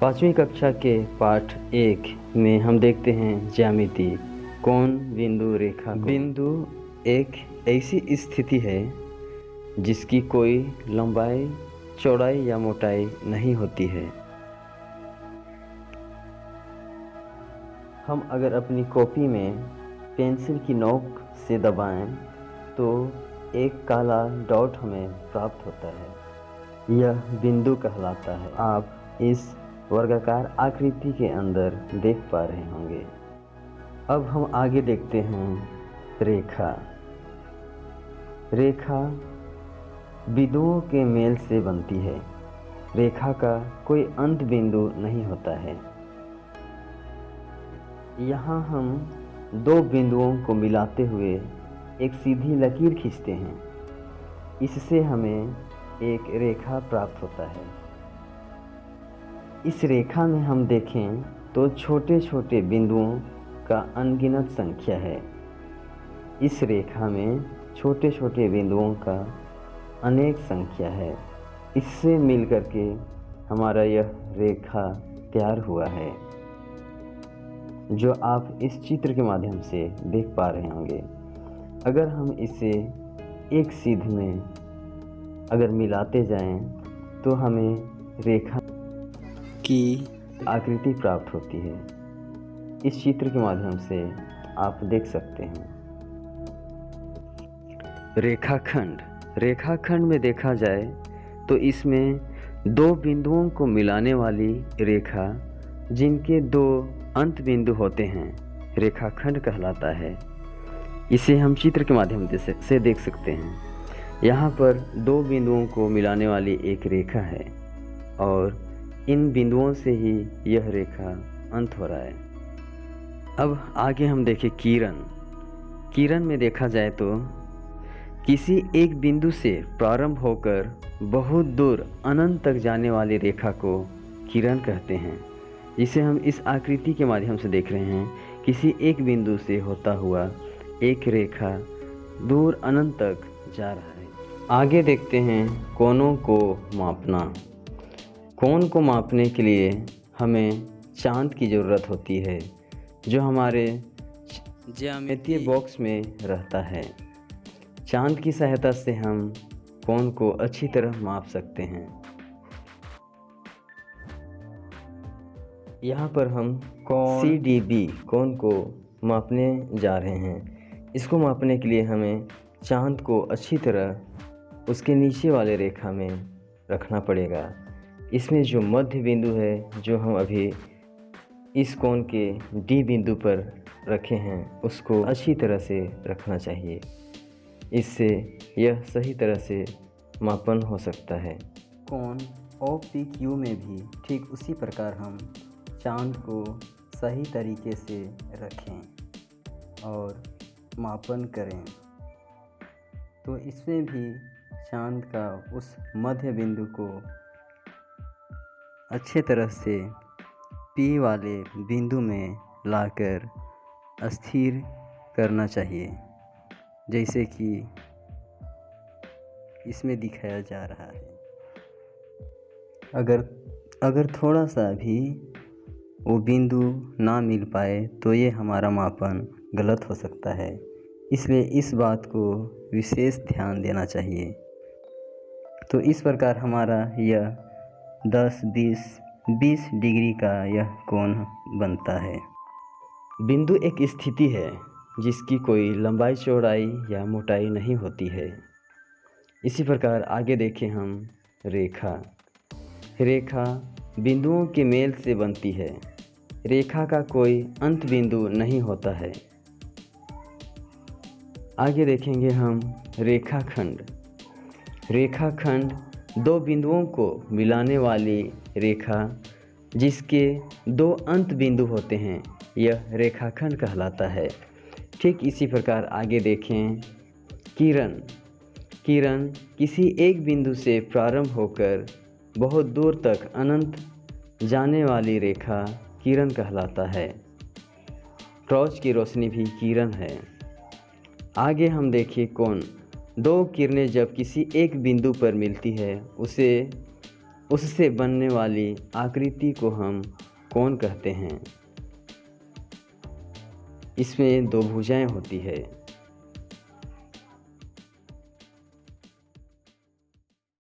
पाँचवीं कक्षा के पाठ 1 में हम देखते हैं ज्यामिति कोण बिंदु रेखा। बिंदु एक ऐसी स्थिति है जिसकी कोई लंबाई, चौड़ाई या मोटाई नहीं होती है। हम अगर अपनी कॉपी में पेंसिल की नोक से दबाएं तो एक काला डॉट हमें प्राप्त होता है। यह बिंदु कहलाता है। आप इस वर्गाकार आकृति के अंदर देख पा रहे होंगे। अब हम आगे देखते हैं रेखा। रेखा बिंदुओं के मेल से बनती है। रेखा का कोई अंत बिंदु नहीं होता है। यहाँ हम दो बिंदुओं को मिलाते हुए एक सीधी लकीर खींचते हैं। इससे हमें एक रेखा प्राप्त होता है। इस रेखा में हम देखें तो छोटे छोटे बिंदुओं का अनगिनत संख्या है। इस रेखा में छोटे छोटे बिंदुओं का अनेक संख्या है। इससे मिलकर के हमारा यह रेखा तैयार हुआ है, जो आप इस चित्र के माध्यम से देख पा रहे होंगे। अगर हम इसे एक सीध में अगर मिलाते जाएं तो हमें रेखा की आकृति प्राप्त होती है। इस चित्र के माध्यम से आप देख सकते हैं। रेखाखंड। रेखाखंड में देखा जाए तो इसमें दो बिंदुओं को मिलाने वाली रेखा जिनके दो अंत बिंदु होते हैं रेखाखंड कहलाता है। इसे हम चित्र के माध्यम से देख सकते हैं। यहाँ पर दो बिंदुओं को मिलाने वाली एक रेखा है और इन बिंदुओं से ही यह रेखा अंत हो रहा है। अब आगे हम देखें किरण। किरण में देखा जाए तो किसी एक बिंदु से प्रारंभ होकर बहुत दूर अनंत तक जाने वाली रेखा को किरण कहते हैं, जिसे हम इस आकृति के माध्यम से देख रहे हैं। किसी एक बिंदु से होता हुआ एक रेखा दूर अनंत तक जा रहा है। आगे देखते हैं कोणों को मापना। कोण को मापने के लिए हमें चांद की ज़रूरत होती है, जो हमारे ज्यामितीय बॉक्स में रहता है। चांद की सहायता से हम कोण को अच्छी तरह माप सकते हैं। यहाँ पर हम CDB कोण को मापने जा रहे हैं। इसको मापने के लिए हमें चांद को अच्छी तरह उसके नीचे वाले रेखा में रखना पड़ेगा। इसमें जो मध्य बिंदु है, जो हम अभी इस कोण के D बिंदु पर रखे हैं, उसको अच्छी तरह से रखना चाहिए। इससे यह सही तरह से मापन हो सकता है। कोण OPQ में भी ठीक उसी प्रकार हम चांद को सही तरीके से रखें और मापन करें तो इसमें भी चांद का उस मध्य बिंदु को अच्छे तरह से P वाले बिंदु में लाकर स्थिर करना चाहिए, जैसे कि इसमें दिखाया जा रहा है। अगर थोड़ा सा भी वो बिंदु ना मिल पाए तो ये हमारा मापन गलत हो सकता है। इसलिए इस बात को विशेष ध्यान देना चाहिए। तो इस प्रकार हमारा यह 10, 20 डिग्री का यह कोण बनता है। बिंदु एक स्थिति है जिसकी कोई लंबाई, चौड़ाई या मोटाई नहीं होती है। इसी प्रकार आगे देखें हम रेखा। रेखा बिंदुओं के मेल से बनती है। रेखा का कोई अंत बिंदु नहीं होता है। आगे देखेंगे हम रेखाखंड। रेखाखंड दो बिंदुओं को मिलाने वाली रेखा जिसके दो अंत बिंदु होते हैं, यह रेखाखंड कहलाता है। ठीक इसी प्रकार आगे देखें किरण। किरण किसी एक बिंदु से प्रारंभ होकर बहुत दूर तक अनंत जाने वाली रेखा किरण कहलाता है। टॉर्च की रोशनी भी किरण है। आगे हम देखिए कोण। दो किरणें जब किसी एक बिंदु पर मिलती है उसे उससे बनने वाली आकृति को हम कोण कहते हैं। इसमें दो भुजाएं होती है।